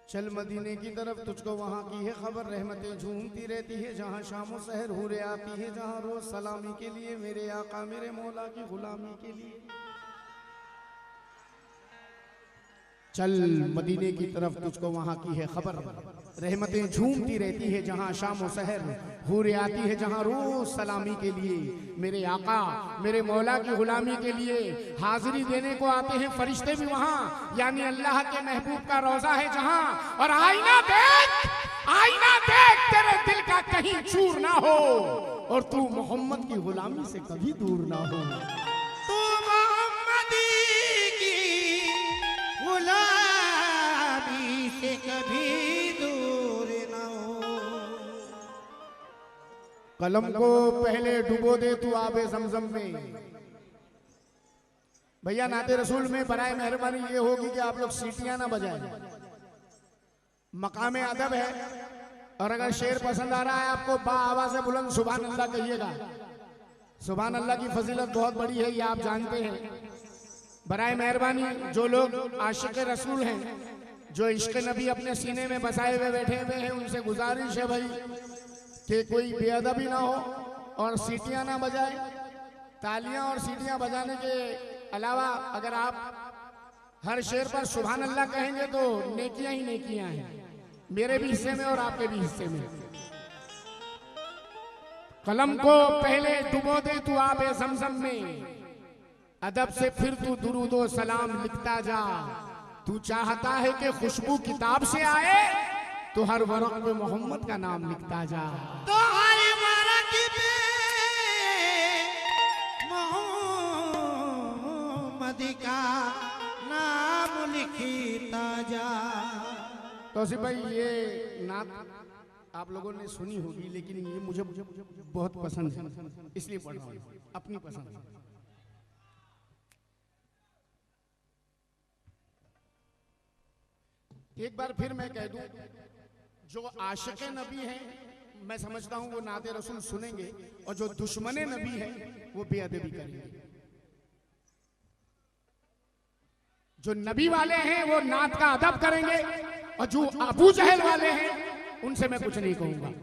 चल मदीने की तरफ, तुझको वहाँ की है खबर। रहमतें झूमती रहती है जहाँ शाम सहर, हूरें आती है जहाँ रोज सलामी के लिए, मेरे आका मेरे मौला की गुलामी के लिए। चल मदीने की तरफ, तुझको वहाँ की है खबर। रहमतें झूमती रहती है जहाँ शाम सहर, हूरें आती है जहाँ रोज सलामी के लिए, मेरे आका मेरे मौला की गुलामी के लिए। हाजिरी देने को आते हैं फरिश्ते भी वहाँ, यानी अल्लाह के महबूब का रोजा है जहाँ। और आईना देख तेरे दिल का कहीं चूर ना हो, और तू मोहम्मद की गुलामी से कभी दूर ना हो। तू मोहम्मदी की गुलामी से कभी दूर ना हो। कलम को पहले डुबो दे तू आबे ज़मज़म में। भैया नाते रसूल में बराए मेहरबानी ये होगी कि आप लोग सीटियां ना बजाएं, मकामे अदब है। और अगर शेर पसंद आ रहा है आपको, बा आवाज़ से बुलंद सुभान अल्लाह कहिएगा। सुभान अल्लाह की फजीलत बहुत बड़ी है, ये आप जानते हैं। बराए मेहरबानी जो लोग आशिक रसूल हैं, जो इश्क नबी अपने सीने में बसाए हुए बैठे हुए हैं, उनसे गुजारिश है भाई कि कोई बेअदबी ना हो और सीटियां ना बजाए। तालियां और सीटियां बजाने के अलावा अगर आप हर शेर पर सुभान अल्लाह कहेंगे तो नेकियां ही नेकियां हैं, मेरे भी हिस्से में और आपके भी हिस्से में। कलम को पहले डुबो दे तू आबे ज़मज़म में, अदब से फिर तू दुरूदो सलाम लिखता जा। तू चाहता है कि खुशबू किताब से आए, तो हर वरक़ पे मोहम्मद का नाम लिखता जा। तो हर वरक़ पे मोहम्मद का नाम लिखता जा। तौसीफ भाई ये नात आप लोगों ने सुनी होगी, लेकिन ये मुझे बहुत पसंद है, इसलिए पढ़ रहा हूँ, अपनी पसंद। एक बार फिर मैं कह दूं, जो आशिक नबी हैं मैं समझता हूं वो नाते रसूल सुनेंगे, और जो दुश्मने नबी हैं वो बेअदबी करेंगे। जो नबी वाले हैं वो नात का अदब करेंगे, और जो अबू जहल वाले हैं उनसे मैं कुछ नहीं कहूंगा।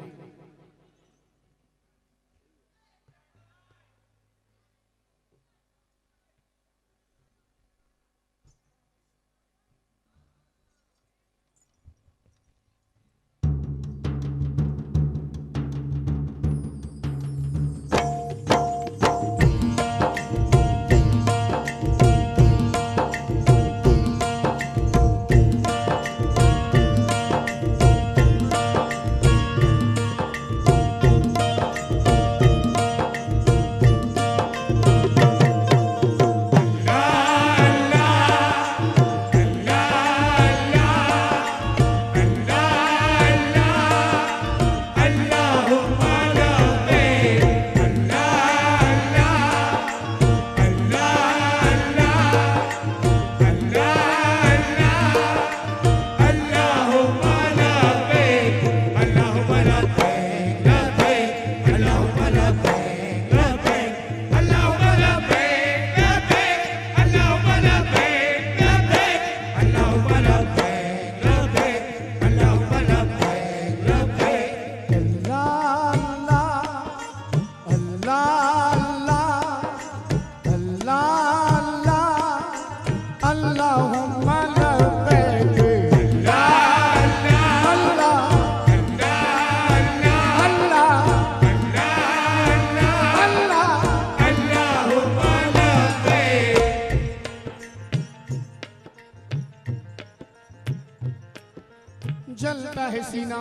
जलता है सीना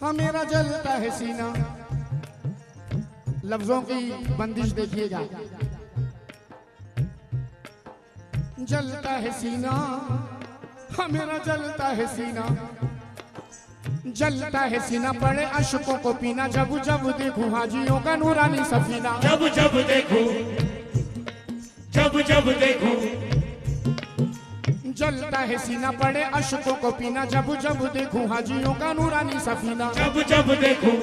हाँ मेरा जलता है सीना। लफ्जों की बंदिश देखिएगा। जलता है सीना हाँ मेरा जलता है सीना, जलता है सीना पड़े अशकों को पीना। जब जब देखूं हाजियों का नूरानी सफीना, जब जब देखूं जलता है सीना पड़े अशकों को पीना। जब जब देखूं हाजियों का नूरानी सफीना, जब जब देखूं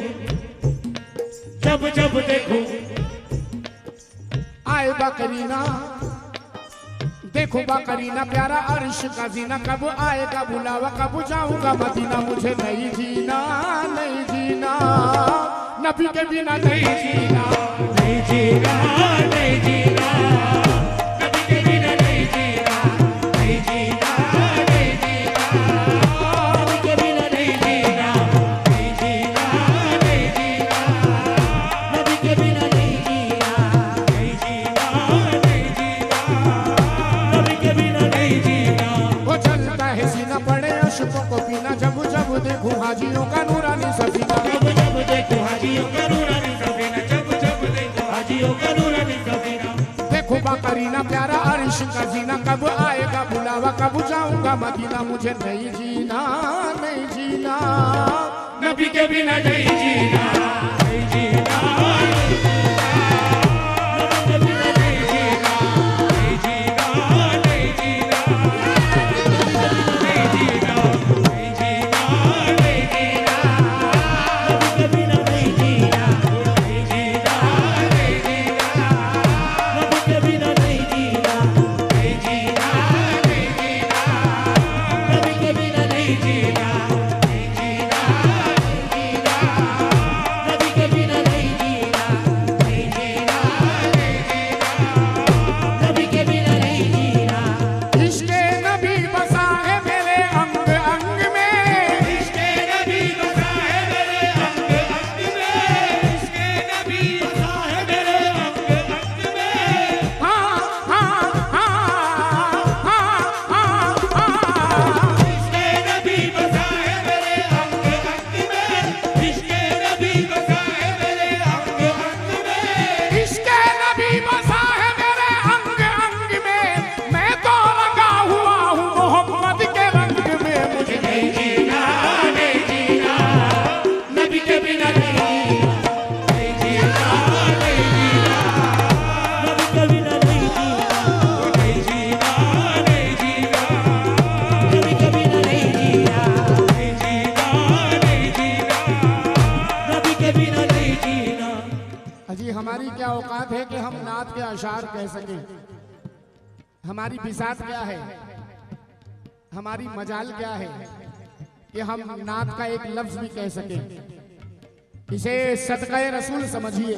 आए बकरीना देखो बा करीना प्यारा अर्श का जीना, कब आएगा बुलावा, कब जाऊंगा मदीना, मुझे नहीं जीना नहीं जीना, नबी के बिना नहीं जीना नहीं जीना नहीं जीना, नबी के बिना नहीं जीना नहीं जीना नहीं जीना, नबी के बिना नहीं जीना नहीं जीना नहीं जीना, नबी के बिना नहीं जीना नहीं जीना नहीं जीना, नबी के बिना नहीं जीना। वो चलता है सीना पड़े अशकों को पीना, जब जब देखूं हाजियों का नूरानी सफीना, जब जब देखो हाजियों का नूरानी सफीना, जब जब देखो हाजियों का नूरानी सफीना। देखो बा करीना प्यारा अर्श का जीना, कब आएगा बुलावा, कब जाऊंगा मदीना, मुझे नहीं जीना नहीं जीना, नबी के बिना नहीं जीना नहीं जीना, नबी के बिना नहीं जीना नहीं जीना नहीं जीना, नहीं जीना नहीं जीना नहीं जीना, नबी के बिना नहीं जीना नहीं जीना नहीं जीना, नबी के बिना नहीं जीना नहीं जीना नहीं जीना, नबी के बिना नहीं जीना नहीं जीना नहीं जीना, नबी के बिना नहीं जीना नहीं जीना नहीं जीना, नबी के बिना नहीं जीना। इश्क़े नबी बसा है मेरे अंग अंग में, इश्क़े नबी बसा है मेरे अंग अंग में, इश्क़े नबी बसा है मेरे अंग अंग में, हाँ हाँ हाँ हाँ हाँ, इश्क़े नबी बसा है मेरे अंग अंग में, इश्क़े नबी बसा है मेरे अंग अंग में, इश्क़े नबी बसा है मेरे अंग अंग में, मैं तो रंगा हुआ हूँ मोहम्मद के रंग में, मुझे नहीं जीना नहीं जीना, नबी के बिना नहीं जीना नहीं जीना, नबी के बिना नहीं जीना नहीं जीना नहीं जीना, नबी के बिना नहीं जीना नहीं जीना नहीं जीना, नबी के बिना नहीं जीना। अजी हमारी क्या औकात है कि हम नात के अशार कह सकें, हमारी बिसात क्या है, हमारी मजाल क्या है कि हम नात का एक लफ्ज भी कह सकें। इसे सदक़े रसूल समझिए।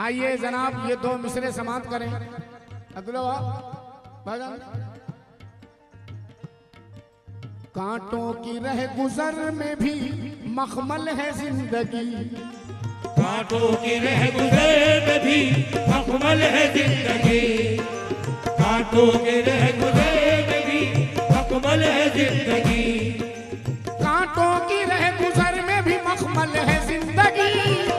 आइए जनाब ये दो मिसरे समाप्त करें। अब्दुल्ला भाईजान, कांटों की रह गुजर में भी मखमल है जिंदगी, कांटों की रह गुजर में भी मखमल है जिंदगी, कांटों के रह गुजर में भी मखमल है जिंदगी, कांटों की रह गुजर में भी मखमल है जिंदगी,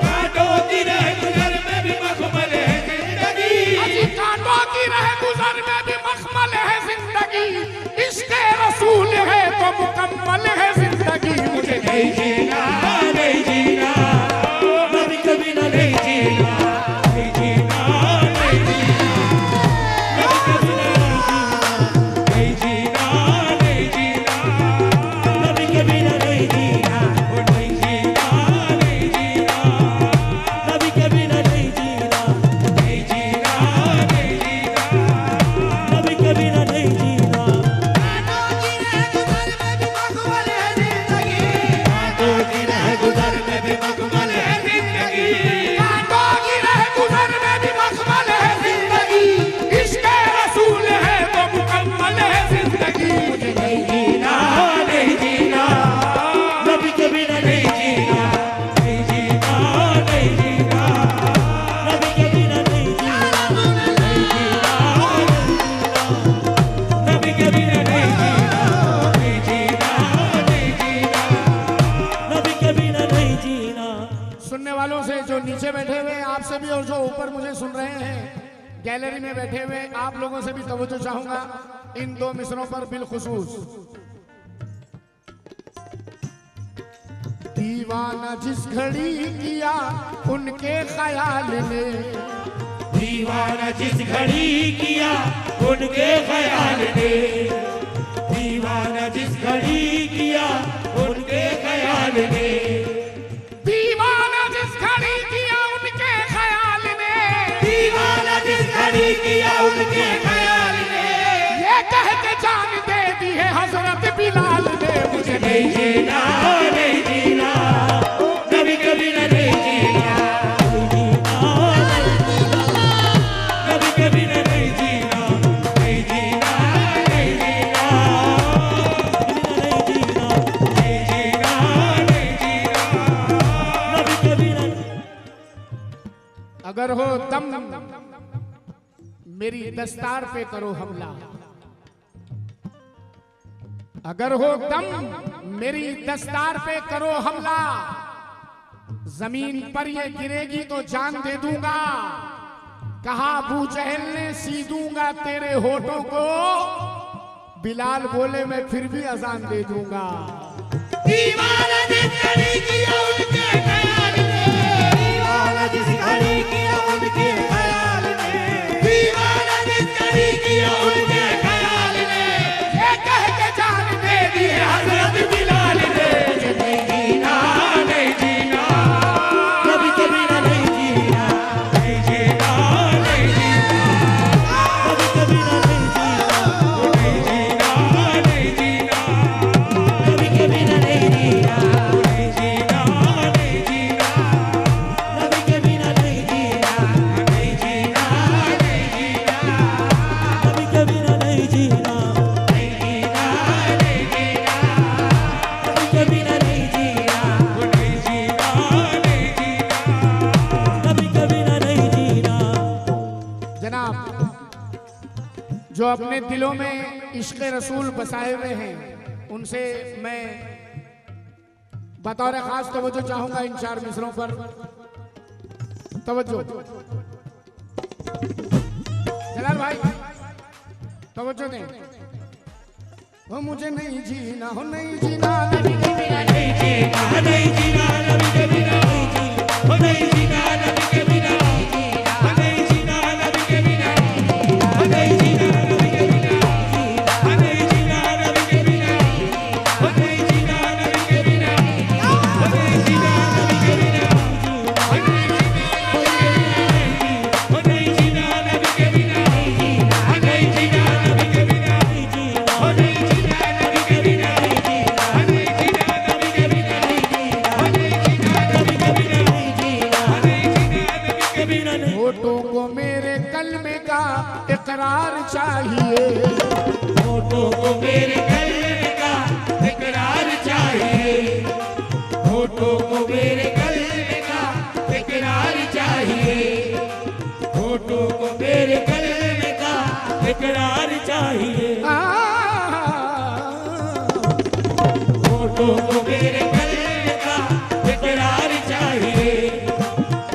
कांटों की रह गुजर में भी मखमल है जिंदगी, अजी कांटों की रह गुजर में भी मखमल है जिंदगी, इश्क़े रसूल है तो मुकम्मल है जिंदगी, मुझे नहीं जीना नहीं जीना, नबी के बिना नहीं जीना नहीं जीना नहीं जीना, नबी के बिना नहीं जीना नहीं जीना, नबी के बिना नहीं जीना नहीं जीना नहीं जीना, नबी के बिना नहीं जीना नहीं जीना नहीं जीना, नबी के बिना नहीं जीना। कांटों की रह गुजर में भी मखमल है जिंदगी, कांटों की रह गुजर में भी मखमल है जिंदगी, इश्क़े रसूल है तो मुकम्मल है जिंदगी, मुझे नहीं जीना नहीं जीना, नबी के बिना नहीं जीना नहीं जीना नहीं जीना, नबी के बिना नहीं जीना नहीं जीना नबी के बिना नहीं जीना नहीं जीना नहीं जीना, नबी के बिना नहीं जीना। सुनने वालों से जो नीचे बैठे हुए हैं आपसे भी, और जो ऊपर मुझे सुन रहे हैं गैलरी में बैठे हुए आप लोगों से भी तवज्जो चाहूंगा इन दो मिसरों पर बिलखुसूस। दीवाना जिस घड़ी किया उनके ख्याल ने, दीवाना जिस घड़ी किया उनके ख्याल ने, दीवाना जिस घड़ी किया उनके ख्याल ने, दीवाना जिस घड़ी किया उनके ख्याल ने, दीवाना जिस घड़ी किया उनके ख्याल ने, नहीं जीना, नहीं जीना, कभी कभी ना नहीं जीना, कभी कभी ना नहीं जीना, नहीं जीना, नहीं जीना, नहीं जीना, नहीं जीना, नहीं जीना, कभी कभी ना। अगर हो दम मेरी दस्तार पे करो हमला, अगर हो दम मेरी दस्तार पे करो हमला, जमीन पर ये गिरेगी तो जान दे दूंगा। कहा अबू जहल ने सी दूंगा तेरे होठों को, बिलाल बोले मैं फिर भी अजान दे दूंगा। दीवाना जिस घड़ी किया उनके ख्याल ने, दीवाना जिस घड़ी किया उनके ख्याल ने, दीवाना जिस घड़ी किया उनके ख्याल ने, ये कह के जान दे दी है हजरत बिलाल ने। नहीं जीना, नहीं जीना, कभी कभी ना नहीं जीना, नहीं जीना, नहीं जीना, कभी कभी ना नहीं जीना, नहीं जीना, नहीं जीना, कभी कभी ना नहीं जीना, नहीं जीना, नहीं जीना, कभी कभी ना नहीं जीना, नहीं जीना, नहीं जीना, कभी कभी ना नहीं जीना, नहीं जीना, नहीं जीना, कभी कभी ना नहीं जीना, नहीं जीना, नहीं जीना, कभी कभी ना नहीं जीना। जनाब, जो अपने दिलों में इश्क रसूल बसाए हुए हैं, उनसे मैं बतौर खास तवज्जो चाहूंगा इन 4 मिसरों पर। तवज्जो जलाल भाई, तवज्जो दें। वो मुझे नहीं जीना, हो नहीं जीना, नबी के बिना नहीं जीना, नहीं जीना, नबी के बिना नहीं जीना, हो नहीं जीना, नबी के बिना नहीं जीना, हो नहीं जीना, नबी के बिना नहीं जीना, हो नहीं जीना, नबी के बिना नहीं जीना, हो नहीं जीना, नबी के बिना नहीं जीना, हो नहीं जीना, नबी के बिना नहीं जीना, हो नहीं जीना, नबी के बिना नहीं जीना, हो नहीं जीना, नबी के बिना नहीं जीना, हो नहीं जीना, नबी के बिना नहीं जीना, हो नहीं जीना, नबी के बिना नहीं जीना, हो नहीं जीना, नबी के बिना नहीं जीना, हो नहीं जीना, नबी के बिना नहीं जीना, हो नहीं जीना, नबी के बिना नहीं। होठों को मेरे कलमे का इकरार चाहिए, होठों को मेरे कल्ब का इकरार चाहिए, होठों को मेरे कल्ब का इकरार चाहिए, होठों को मेरे कल्ब का इकरार चाहिए, होठों को मेरे कल्ब का इकरार चाहिए,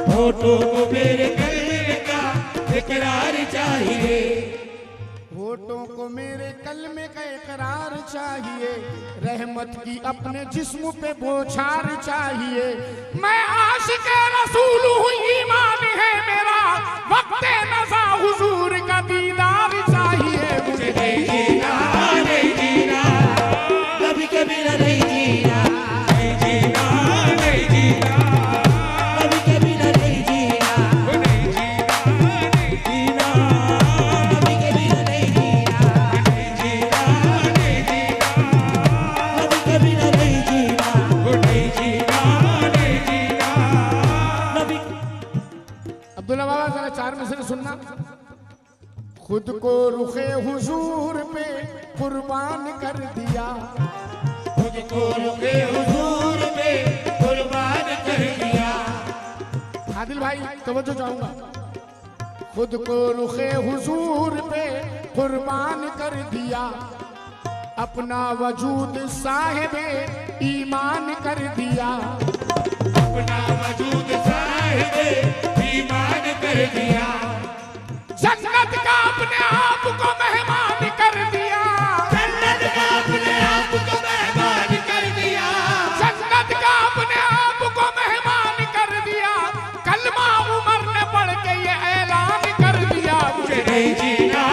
होठों को मेरे कल्ब का इकरार चाहिए, होठों को मेरे कलमे का इकरार चाहिए, रहमत की अपने जिस्म पे बौछार चाहिए। मैं आशिक रसूल हूँ, ईमान है मेरा, वक्त नज़ा हुजूर का दीदार चाहिए मुझे। नहीं जीना, नहीं जीना, कभी कभी ना नहीं जीना, नहीं जीना, नहीं जीना, कभी कभी ना नहीं जीना, नहीं जीना, नहीं जीना, कभी कभी ना नहीं जीना, नहीं जीना, नहीं जीना, कभी कभी ना नहीं जीना, नहीं जीना, नहीं जीना, कभी। अब्दुल्ला बाबा जरा 4 मिसरे सुनना। खुद को रुखे हुजूर पे कुर्बान कर दिया, खुद को रुके हुजूर पे कुर्बान कर दिया। आदिल भाई तवज्जो चाहूंगा। खुद को रुखे हुजूर पे कुर्बान कर दिया, अपना वजूद साहिबे ईमान कर दिया, अपना वजूद साहिबे ईमान कर दिया, जन्नत का अपने आप को मेहमान कर दिया, जन्नत का अपने आप को मेहमान कर दिया, जन्नत का अपने आप को मेहमान कर दिया। कलमा उमर ने पढ़ के ये ऐलान कर दिया, मुझे नहीं जीना,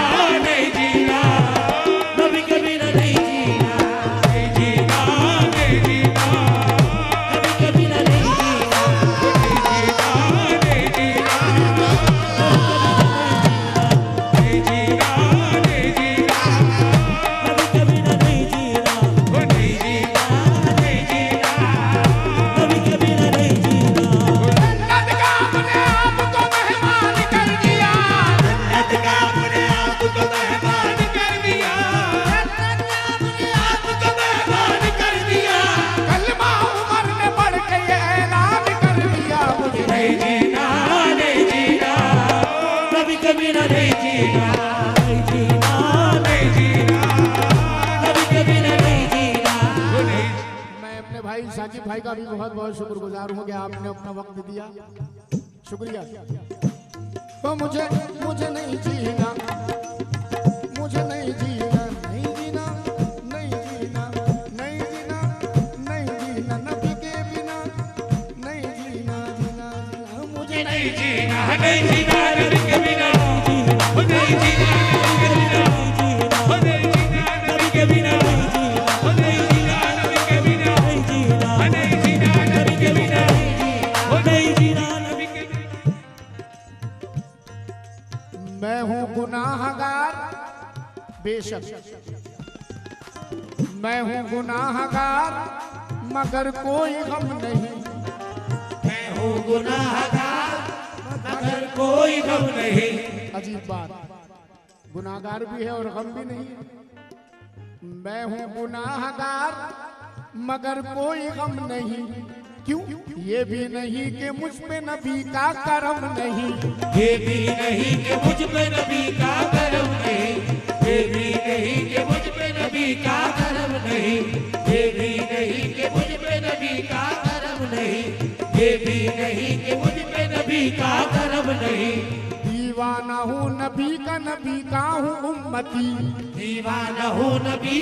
नहीं जीना, कभी कभी ना नहीं जीना, नहीं जीना, नहीं जीना, कभी कभी ना नहीं जीना, नहीं जीना, नहीं जीना, के बिना नहीं जीना, नहीं जीना, नहीं जीना, नबी के बिना नहीं जीना। मैं अपने भाई साकिब भाई का भी बहुत बहुत शुक्रगुजार हूँ कि आपने अपना वक्त दिया, शुक्रिया। तो मुझे नहीं जीना, मुझे नहीं जीना, नहीं जीना, नहीं जीना, नहीं जीना, नहीं जीना, नबी के बिना नहीं जीना, जीना, जीना, मुझे नहीं जीना, नहीं जीना, नबी के बिना नहीं जीना, नहीं जीना, नबी के बिना नहीं जीना, नहीं जीना, नबी के बिना नहीं जीना, नहीं जीना, नबी के बिना नहीं जीना, नबी के बिना। मैं हूँ गुनाहगार बेशक, मैं हूँ गुनाहगार मगर कोई गम नहीं, मैं हूँ गुनाहगार मगर कोई गम नहीं। अजीब बात, गुनाहगार भी है और गम भी नहीं। मैं हूँ गुनाहगार मगर कोई गम नहीं, क्यों? ये भी नहीं कि मुझ पे नबी का करम नहीं, ये भी नहीं कि मुझ पे नबी का करम नहीं, ये भी नहीं कि मुझ पे नबी का करम नहीं, ये भी नहीं कि मुझ पे नबी का करम नहीं, ये भी नहीं कि मुझ पे नबी का करम नहीं। दीवाना हूँ नबी का हूँ उम्मती, दीवाना हूँ नबी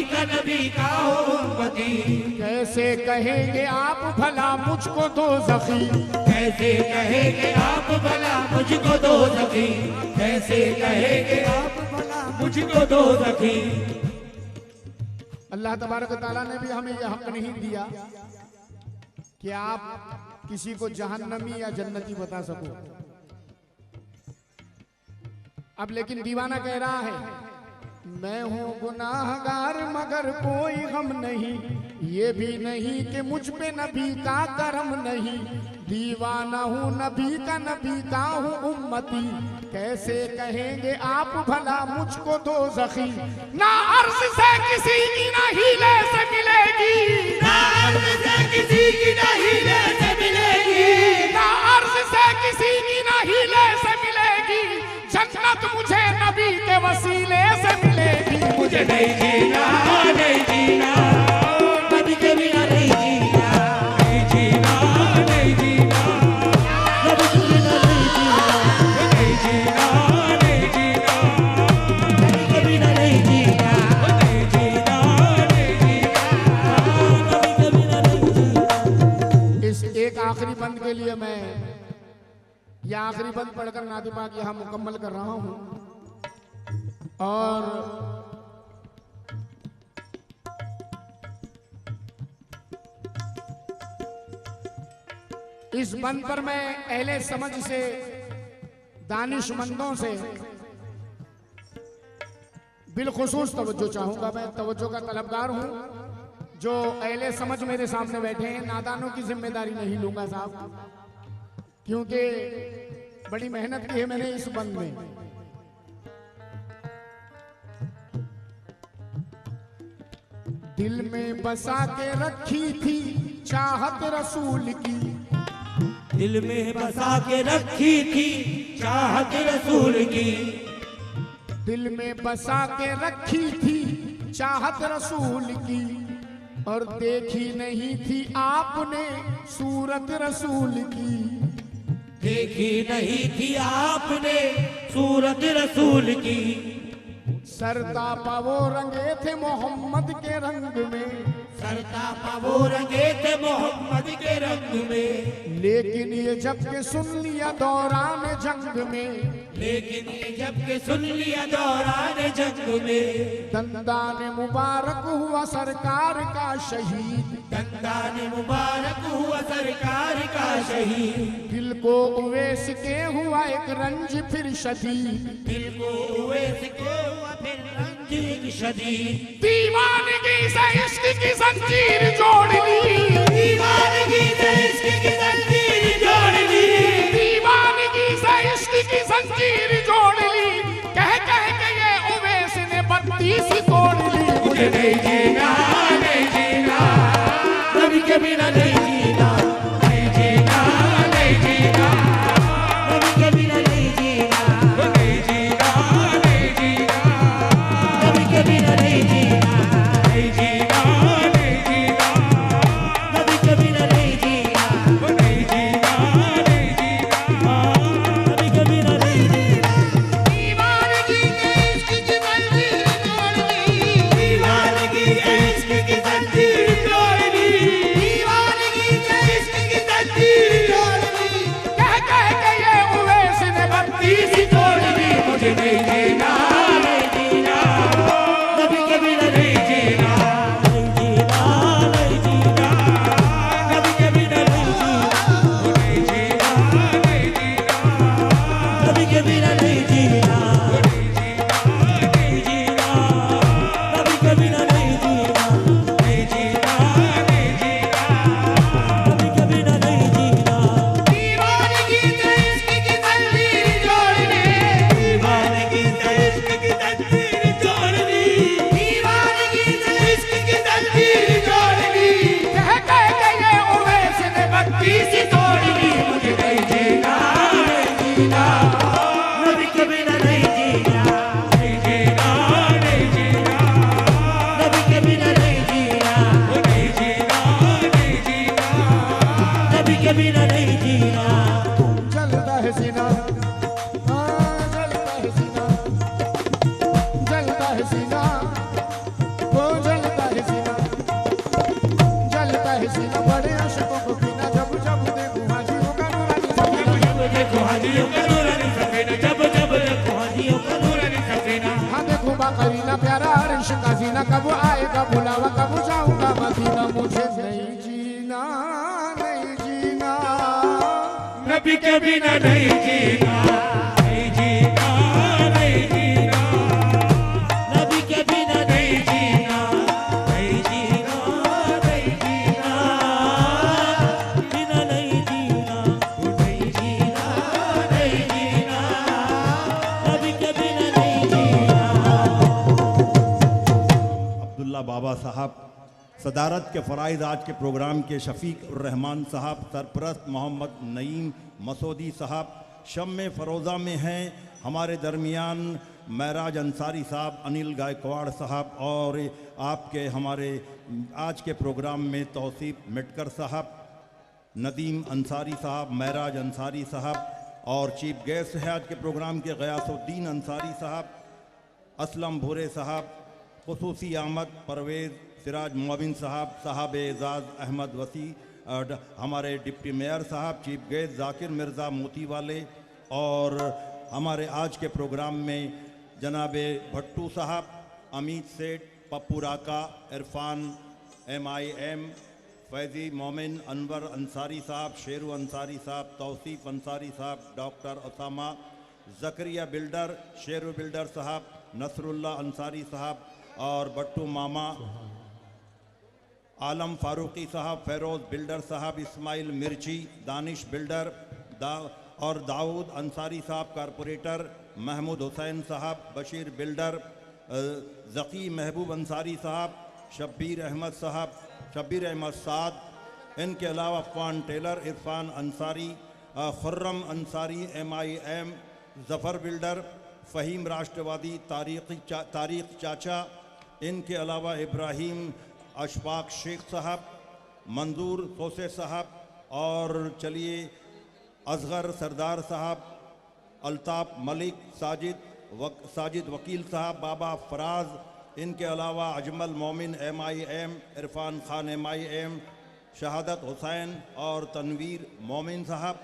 का हूँ उम्मती। कैसे कहेंगे आप भला मुझको दोज़खी, कैसे कहेंगे आप भला मुझको दोज़खी, कैसे कहेंगे आप भला मुझको दोज़खी। अल्लाह तबारक ताला ने भी हमें यह हक नहीं दिया कि आप किसी को जहन्नमी या जन्नती बता सको। अब लेकिन दीवाना कह रहा है मैं हूँ गुनाहगार मगर कोई गम नहीं, ये भी नहीं कि मुझ पे नबी का करम नहीं। दीवाना हूँ नबी का हूँ उम्मती, कैसे कहेंगे आप भला मुझको दोज़खी। ना अर्ज़ से किसी की ना हीले से मिलेगी, ना अर्ज़ से किसी की ना हीले से मिलेगी, ना अर्ज़ से किसी की ना हीले से मिलेगी। जन्नत मुझे नबी के वसीले से मिलेगी। मुझे नहीं जीना, नहीं जीना, नबी के बिना नहीं जीना, नहीं जीना, नहीं जीना, नबी के बिना नहीं जीना, नहीं जीना, नहीं जीना, नबी के बिना नहीं जीना, नहीं जीना, नहीं जीना, नबी के बिना नहीं जीना। इस एक आखिरी बंद के लिए मैं यह आखिरी बंद पढ़कर नाते पाक यहाँ मुकम्मल कर रहा हूँ। और इस बंद पर मैं अहले समझ से, दानिशमंदों से बिलखुसूस तवज्जो चाहूंगा। मैं तवज्जो का तलबगार हूं। जो अहले समझ मेरे सामने बैठे हैं, नादानों की जिम्मेदारी नहीं लूंगा साहब, क्योंकि बड़ी मेहनत की है मैंने इस बंद में। दिल में बसा के रखी थी चाहत रसूल की, दिल में बसा के रखी थी चाहत रसूल की, दिल में बसा के रखी थी चाहत रसूल की। और देखी नहीं थी आपने सूरत रसूल की, देखी नहीं थी आपने सूरत रसूल की। सरतापा वो रंगे थे मोहम्मद के रंग में, सरतापा वो रंगे थे मोहम्मद के रंग में। लेकिन ये जब के सुन लिया दौरान जंग में, लेकिन ये जब के सुन लिया दौरान जंग में। दंदान मुबारक हुआ सरकार का शहीद, दंदान मुबारक हुआ सरकार का शहीद। दिल को उवैस के हुआ एक रंज फिर शदीद, दिल को उवैस के हुआ फिर रंज एक शदीद। दीवानगी से इश्क की जंजीर जोड़ ली, दीवानगी से इश्क की जंजीर जोड़ ली, दीवानगी से इश्क की जंजीर जोड़ ली। कह कह के ये उवैस ने बत्तीस तोड़ ली। मुझे नहीं जीना, नहीं जीना, नबी के बिना नहीं जीना, नहीं जीना, नहीं जीना, नबी के बिना नहीं जीना, नहीं जीना। हाजियों का नूरानी सफीना, जब जब देखो हाजियों का नूरानी सफीना। हाँ देखो बाकरीना प्यारा अर्श का जीना, कब आएगा बुलावा, कब जाऊंगा मदीना, मुझे नहीं जीना नहीं जीना, नबी के बिना नहीं जीना, नहीं जीना, नहीं जीना, नबी के बिना नहीं जीना, नहीं जीना, नहीं जीना, बिना नहीं जीना, नहीं जीना, नहीं जीना, नबी के बिना नहीं जीना। अब्दुल्ला बाबा साहब सदारत के फ़राइज़ आज के प्रोग्राम के शफ़ीक उर रहमान साहब, सरपरस्त मोहम्मद नईम मसूदी साहब शम्मे फ़रोज़ा में हैं। हमारे दरमियान महराज अंसारी साहब, अनिल गायकवाड़ साहब और आपके हमारे आज के प्रोग्राम में तौसीफ मिटकर साहब, नदीम अंसारी साहब, महराज अंसारी साहब और चीफ गेस्ट हैं आज के प्रोग्राम के गयासुद्दीन अंसारी साहब, असलम भूरे साहब, खुसूसी आमद परवेज़ सिराज मोबिन साहब, साहब एजाज़ अहमद वसी, हमारे डिप्टी मेयर साहब, चीफ गेस्ट जाकिर मिर्ज़ा मोती वाले और हमारे आज के प्रोग्राम में जनाब भट्टू साहब, अमित सेठ, पप्पू राका, इरफान MIM, फैज़ी मोमिन, अनवर अंसारी साहब, शेरू अंसारी साहब, तौसीफ़ अंसारी साहब, doctor Usama, Zakariya builder, Sheru builder साहब, नसरुल्लाह अंसारी साहब और बट्टू मामा, आलम फारूकी साहब, फ़ेरोज़ बिल्डर साहब, इस्माइल मिर्ची, दानिश बिल्डर और दाऊद अंसारी साहब कारपोरेटर, महमूद हुसैन साहब, बशीर बिल्डर, ज़की महबूब अंसारी साहब, शब्बीर अहमद साहब, शब्बीर अहमद साद, इनके अलावा Afwan Tailor, Irfan Ansari, Khurram Ansari MIM, Zafar builder, Faheem राष्ट्रवादी, तारीख़ चाचा, इनके अलावा इब्राहिम अशफाक शेख साहब, मंजूर सोसे साहब और चलिए असगर सरदार साहब, अल्ताफ़ मलिक, साजिद वकील साहब, बाबा फराज, इनके अलावा अजमल मोमिन MIM, इरफान खान MIM, शहादत हुसैन और तनवीर मोमिन साहब।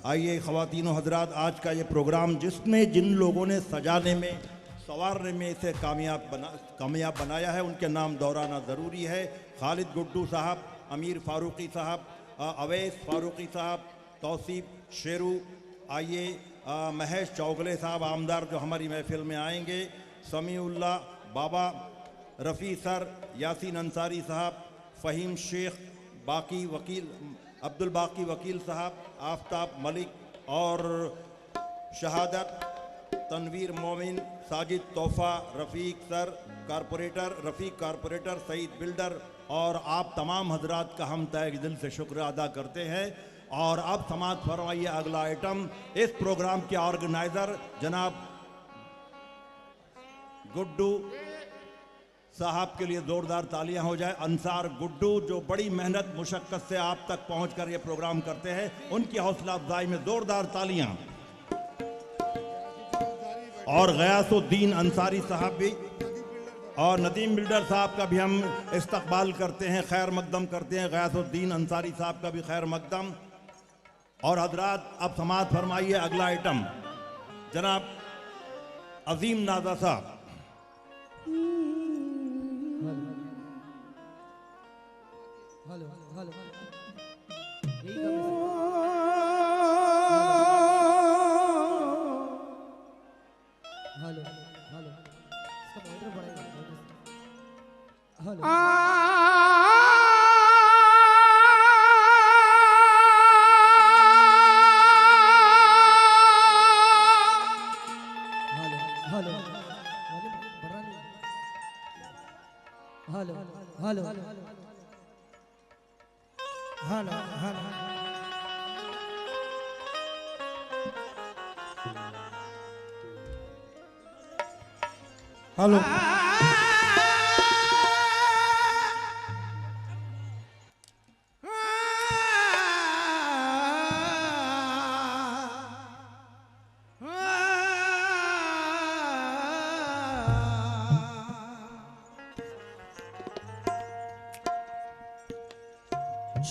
आइए ख़वातीन हज़रात, आज का ये प्रोग्राम जिसने जिन लोगों ने सजाने में संवारने में इसे कामयाब बनाया है उनके नाम दोहराना ज़रूरी है। खालिद गुड्डू साहब, अमीर फ़ारूकी साहब, अवैस फ़ारूकी साहब, तौसीफ़ शेरू, आइए महेश चौगले साहब आमदार जो हमारी महफिल में आएंगे, समीउल्लाह बाबा, रफ़ी सर, यासीन अंसारी साहब, फ़हीम शेख, बाकी वकील, अब्दुल बाकी वकील साहब, आफ्ताब मलिक और शहादत, तनवीर मोमिन, साजिद तोहफ़ा, रफ़ीक सर कारपोरेटर, रफ़ीक कारपोरेटर, सईद बिल्डर और आप तमाम हजरात का हम तहे दिल से शुक्र अदा करते हैं। और अब समाअत फरमाइए अगला आइटम। इस प्रोग्राम के ऑर्गेनाइज़र जनाब गुड्डू साहब के लिए ज़ोरदार तालियां हो जाए। अंसार गुड्डू जो बड़ी मेहनत मुशक्क़त से आप तक पहुंचकर ये प्रोग्राम करते हैं, उनकी हौसला अफजाई में ज़ोरदार तालियां। और गयासुद्दीन अंसारी साहब भी और नदीम बिल्डर साहब का भी हम इस्तकबाल करते हैं, खैर मकदम करते हैं। गयासुद्दीन अंसारी साहब का भी खैर मकदम। और हजरात अब समाअत फरमाइए अगला आइटम जनाब अजीम नाजा साहब। हेलो हेलो हेलो हेलो इसका मॉनिटर बढ़ाइए। हेलो हेलो वॉल्यूम बढ़ रहा नहीं। हेलो हेलो हेलो हेलो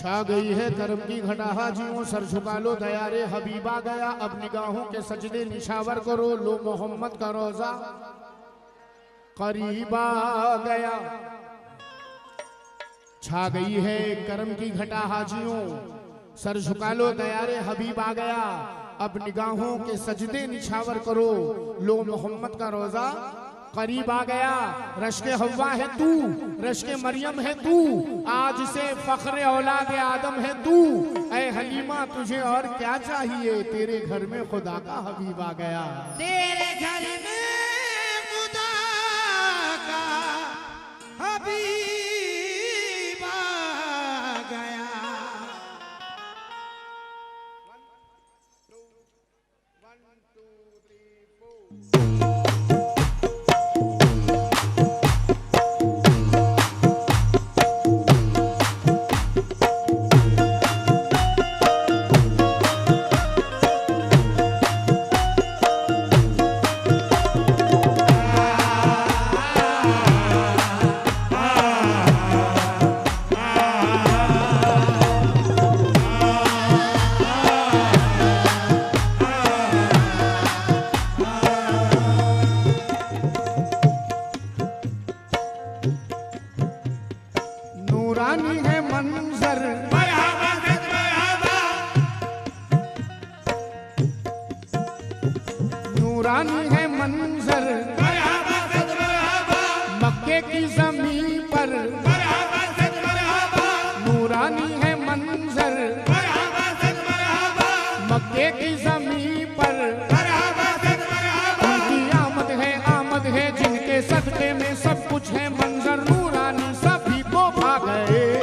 छा गई है करम की घटा हाजियों, सर झुका लो दया रे हबीबा गया, अब निगाहों के सजदे निशावर करो, लो मोहम्मद का रोजा करीबा गया। छा गई है करम की घटा हाजियों, सर झुका लो दया रे हबीब आ गया, अब निगाहों के सजदे निछावर करो, लो मोहम्मद का रोजा करीब आ गया। रश्के हवा है तू, रश्के मरियम है तू, आज से फख्रे औलाद आदम है तू, ऐ हलीमा तुझे और क्या चाहिए, तेरे घर में खुदा का हबीब आ गया। तेरे घर में खुदा का हबीब आ गया। नूरानी है मंजर, नूरानी है मंजर, मक्के की जमीन पर, नूरानी है मंजर, मक्के की जमीन पर, उनकी आमद है जिनके सदके में सब कुछ है मंजर, नूरानी सभी को भा गए।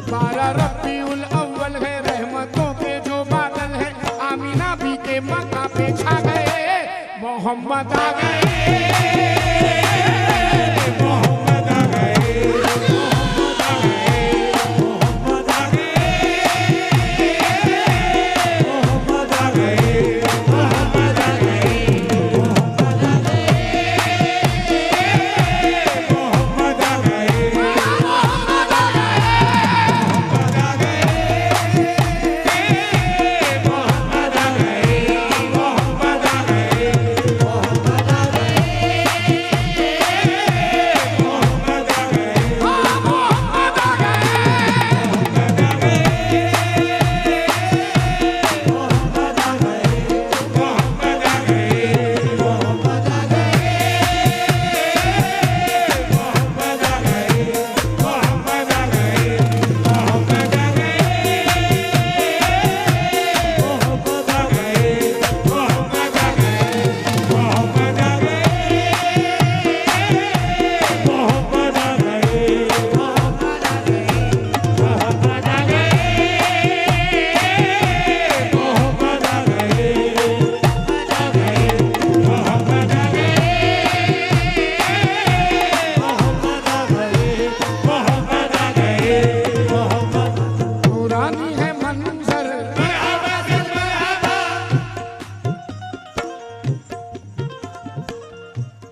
12 रबीउल अव्वल है, रहमतों के जो बादल है, आमीना भी के मक्का पे छा गए, मोहम्मद आ गए।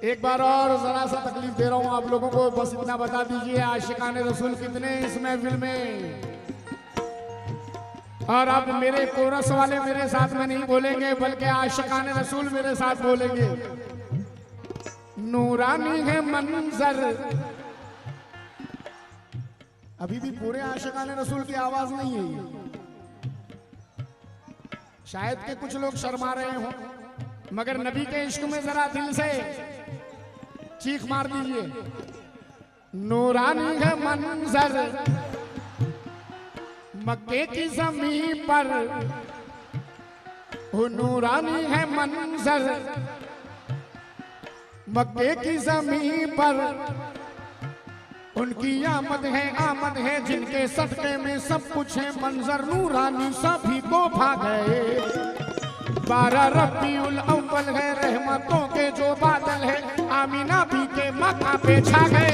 एक बार और जरा सा तकलीफ दे रहा हूं आप लोगों को, बस इतना बता दीजिए आशिकाने रसूल कितने इस महफिल में। और अब मेरे कोरस वाले मेरे साथ में नहीं बोलेंगे, बल्कि आशिकाने रसूल मेरे साथ बोलेंगे। नूरानी है मंजर, अभी भी पूरे आशिकाने रसूल की आवाज नहीं है ये। शायद के कुछ लोग शर्मा रहे हो, मगर नबी के इश्क में जरा दिल से चीख मार दीजिए। नूरानी है मंजर, मक्के की जमीन पर, वो नूरानी है मंजर, मक्के की जमीन पर, उनकी आमद है जिनके सदके में सब कुछ है मंजर, नूरानी सभी को भा गए। 12 रबीउल अव्वल है, रहमतों के जो बादल है, आमीना भी के मक्का पे छा गए,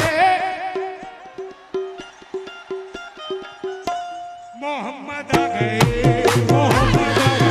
मोहम्मद आ गए, मोहम्मद आ गए,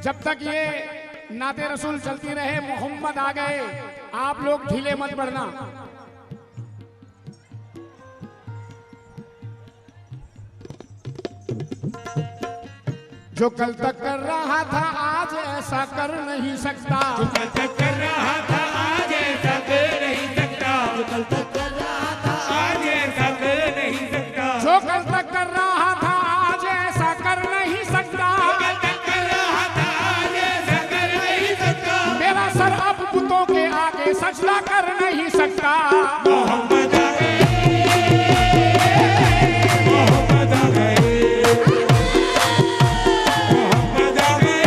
जब तक ये नाते रसूल चलती रहे, मोहम्मद आ गए, आप लोग ढीले मत पड़ना। जो कल तक कर रहा था आज ऐसा कर नहीं सकता, जो कल तक कर रहा था आज ऐसा कर नहीं सकता, जो कल तक कर रहा था आज ऐसा कर नहीं सकता, जो कल तक कर रहा था आज ऐसा कर नहीं सकता, कल तक कर रहा था आज ऐसा कर नहीं सकता, मेरा सर अब बुतों के आगे सजदा कर नहीं सकता। मोहम्मद आ गए, मोहम्मद आ गए, मोहम्मद आ गए,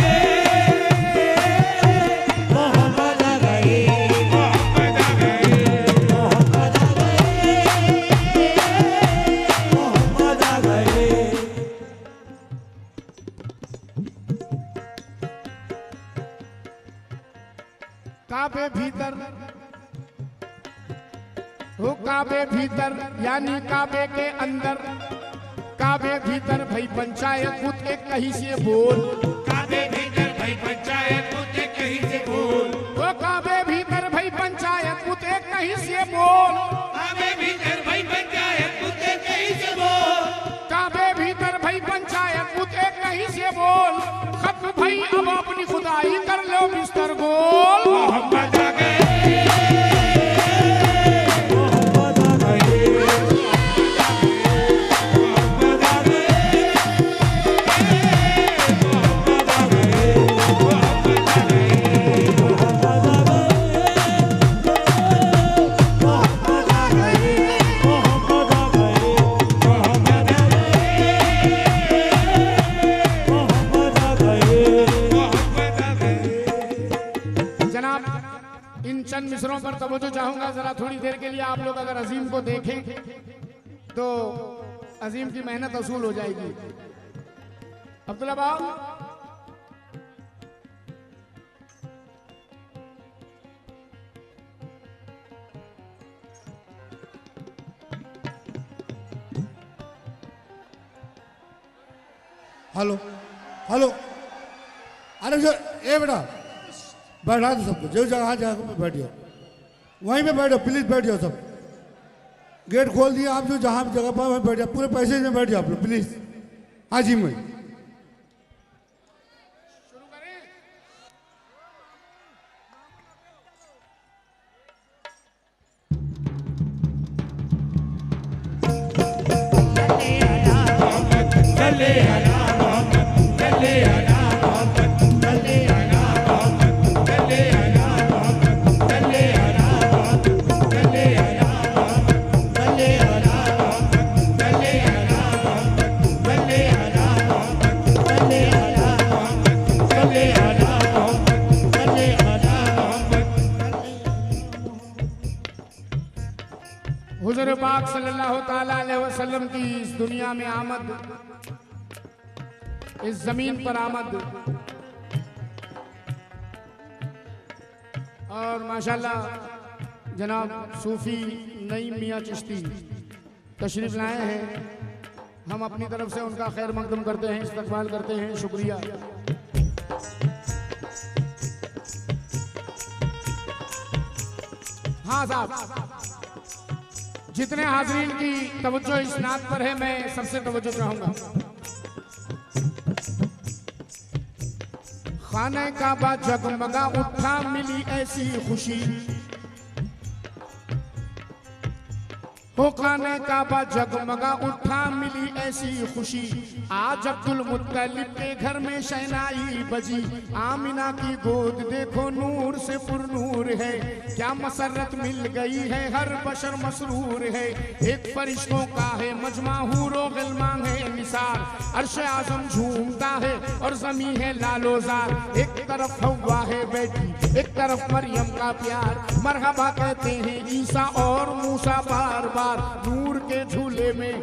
मोहम्मद आ गए, मोहम्मद आ गए, मोहम्मद आ गए, मोहम्मद आ गए। काबे भीतर हो, काबे भीतर यानी काबे के अंदर, काबे भीतर भाई पंचायत खुद एक कहीं से बोल, काबे भीतर भाई पंचायत मुझे कहीं से बोल, वो काबे भीतर भाई पंचायत खुद एक कहीं से बोल, काबे भीतर भाई पंचायत मुझे कहीं से बोल, काबे भीतर भाई पंचायत खुद एक कहीं से बोल, खत्म भाई अब अपनी खुदाई कर लो बिस्तर गोल। मोहम्मद आ गए, मोहम्मद आ गए, मोहम्मद आ गए, मोहम्मद आ गए, मोहम्मद आ गए, मोहम्मद आ गए, मोहम्मद आ गए, मोहम्मद आ गए, मोहम्मद आ गए, मोहम्मद आ गए, मोहम्मद आ गए। जनाब, इन चंद मिसरों पर तवज्जो चाहूंगा जरा थोड़ी देर के लिए। आप लोग अगर अजीम को देखें तो अजीम की मेहनत वसूल हो जाएगी। अब्दुल्ला बाबू, हेलो हेलो, अरे जो ए बेटा बैठा दो सबको, जो जगह जगह पे बैठ जाओ, वहीं पे बैठो, प्लीज बैठ जाओ सब। गेट खोल दिया, आप जो जहाँ जगह पर वहीं बैठ जाओ, पूरे पैसे में बैठ जाओ आप लोग प्लीज। हाँ जी मैं चले आना मोहम्मद, चले आना मोहम्मद, चले आना मोहम्मद, चले आना मोहम्मद, चले आना मोहम्मद, चले आना मोहम्मद, चले आना मोहम्मद, चले आना मोहम्मद, चले आना मोहम्मद, चले आना मोहम्मद, चले आना मोहम्मद, चले आना मोहम्मद। हुजूर पाक सल्लल्लाहु ताला अलैहि वसल्लम की इस दुनिया में आमद, इस जमीन पर आमद, और माशाल्लाह जनाब सूफी नईम मियां चिश्ती तशरीफ लाए हैं। हम अपनी तरफ से उनका खैर मकदम करते हैं, इस्तकबाल करते हैं, शुक्रिया। हाँ साहब, जितने हाजरीन की तवज्जो इस नात पर है, मैं सबसे तवज्जो चाहूंगा। खाने काबा जगमगा उठा, मिली ऐसी खुशी, हो खाने काबा जगमगा उठा, मिली ऐसी खुशी, आज अब्दुल मुत्तलिब के घर में शहनाई बजी, आमिना की गोद देखो नूर से पुरनूर है, क्या मसरत मिल गई है, हर बशर मसरूर है, एक फरिश्तों का है मजमा, हूरो गिलमान है निसार, अर्श आजम झूमता है और जमी है लालोजार, एक तरफ हवा है बैठी, एक तरफ मरियम का प्यार, मरहबा कहते हैं ईसा और मूसा बार बार, नूर के झूले में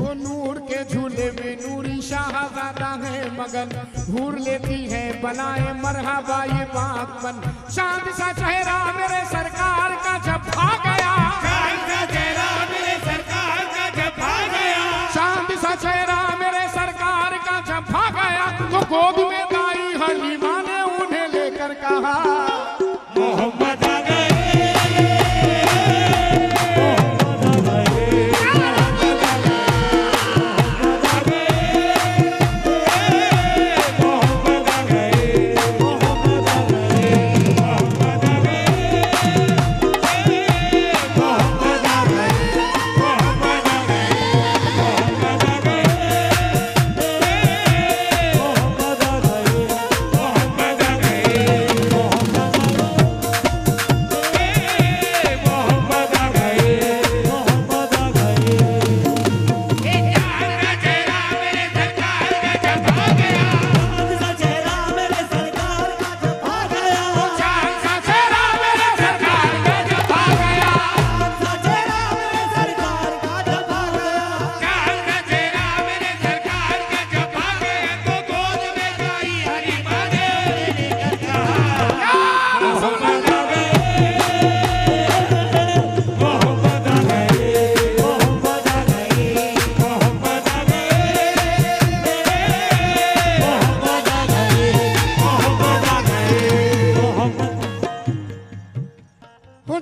वो नूर के झूले में नूरी शाहजादा है मगन, घूर लेती है बनाए मरहबा ये बागपन, चांद सा चेहरा मेरे सरकार का जब आ गया, चांद सा चेहरा मेरे सरकार सा चेहरा मेरे सरकार का जब भाग गया तो गोद में दाई हलीमा ने उन्हें लेकर कहा मोहम्मद आ गए,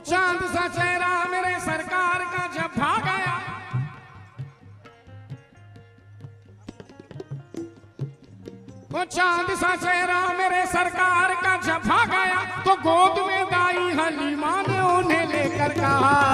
चांद सा चेहरा मेरे सरकार का जब भाग गया वो चांद सा चेहरा मेरे सरकार का जब भाग गया तो गोद में दाई हलीमा ने उन्हें लेकर कहा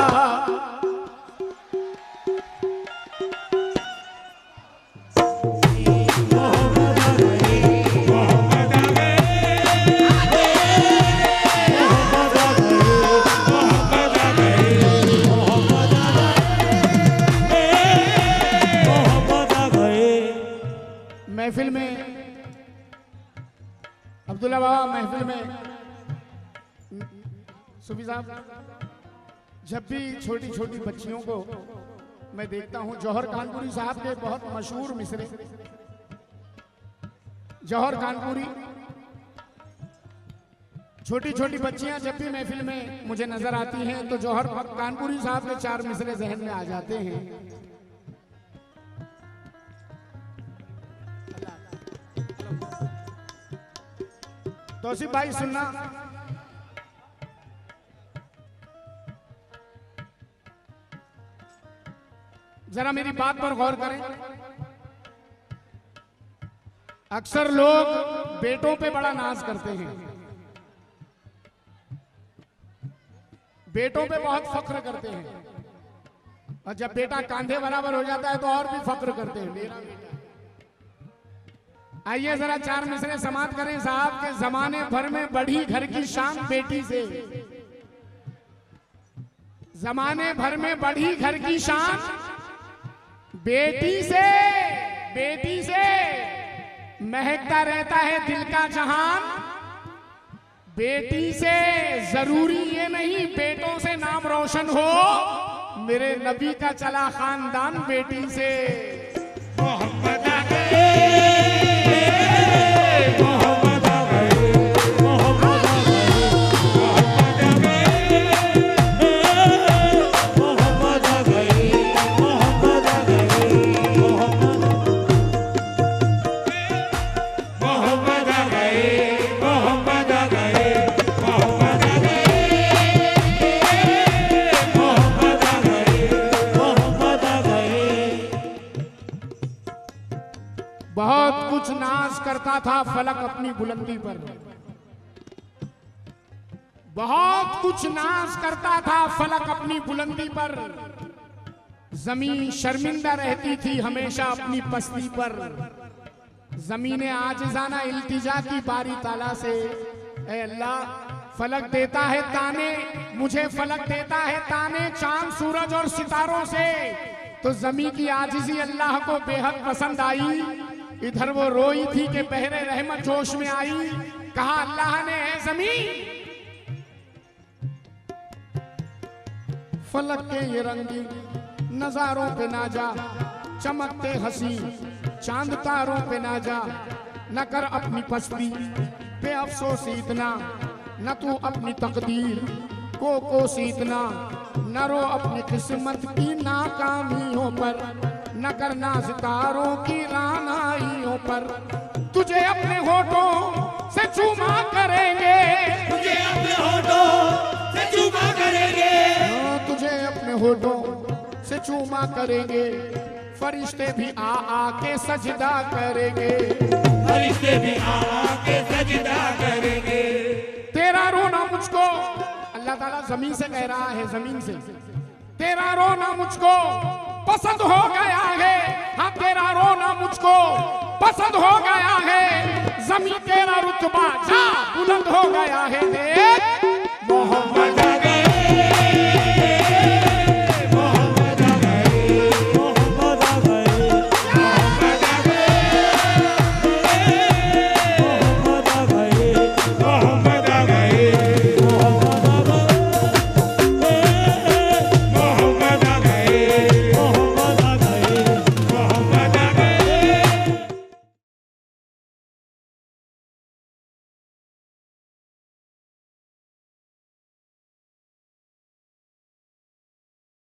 महफिल में अब्दुल्ला बाबा महफिल में सुफी साहब जब भी छोटी छोटी बच्चियों को मैं देखता हूं जौहर कानपुरी साहब के बहुत मशहूर मिसरे जौहर कानपुरी छोटी छोटी बच्चियां जब भी महफिल में मुझे नजर आती हैं तो जौहर कानपुरी साहब के 4 मिसरे जहन में आ जाते हैं। तौसीफ भाई सुनना, जरा मेरी बात पर गौर करें। अक्सर लोग बेटों पे बड़ा नाज करते हैं, बेटों पे बहुत फख्र करते हैं और जब बेटा कांधे बराबर हो जाता है तो और भी फख्र करते हैं मेरा बेटा। आइए जरा 4 मिसरे समाप्त करें साहब के जमाने भर में बढ़ी घर की शान बेटी से, जमाने भर में बढ़ी घर की शान बेटी से, बेटी से महकता रहता है दिल का जहान। बेटी से जरूरी ये नहीं बेटों से नाम रोशन हो, मेरे नबी का चला खानदान बेटी से। मोहम्मद आ गए, मोहम्मद आ गए, मोहम्मद आ गए, मोहम्मद आ गए, मोहम्मद आ गए, मोहम्मद आ गए, मोहम्मद आ गए, मोहम्मद आ गए, मोहम्मद आ गए, मोहम्मद आ गए। बहुत कुछ नाज करता था फलक अपनी बुलंदी पर, बहुत कुछ नाज करता था फलक अपनी बुलंदी पर। जमीन शर्मिंदा रहती थी हमेशा अपनी पस्ती पर। जमीने आजिज़ाना इल्तिजा की बारी ताला से, ऐ अल्लाह फलक देता है ताने, मुझे फलक देता है ताने चांद सूरज और सितारों से। तो जमीन की आजिज़ी अल्लाह को बेहद पसंद आई। इधर वो रोई थी कि बहरे रहमत जोश में आई। कहा अल्लाह ने, है जमीन फलक के ये रंगीन नजारों पे ना जा, चमकते हंसी चांद तारों पे ना जा। न कर अपनी पस्ती पे अफसोस इतना, न तू अपनी तकदीर को सीतना। न रो अपनी किस्मत की नाकामियों पर, न करना सितारों की रानाइयों पर, तुझे अपने होठों से चूमा करेंगे, तुझे अपने होठों से चूमा करेंगे, तुझे अपने होठों से चूमा करेंगे, फरिश्ते भी आ के सजदा करेंगे, फरिश्ते भी आ के सजदा करेंगे। तेरा रोना मुझको, अल्लाह ताला जमीन से कह रहा है, जमीन से, तेरा रोना मुझको पसंद हो गया है, हाँ तेरा रोना मुझको पसंद हो गया है, जमीन तेरा रुतबा जा बुलंद हो गया है। देख मोहम्मद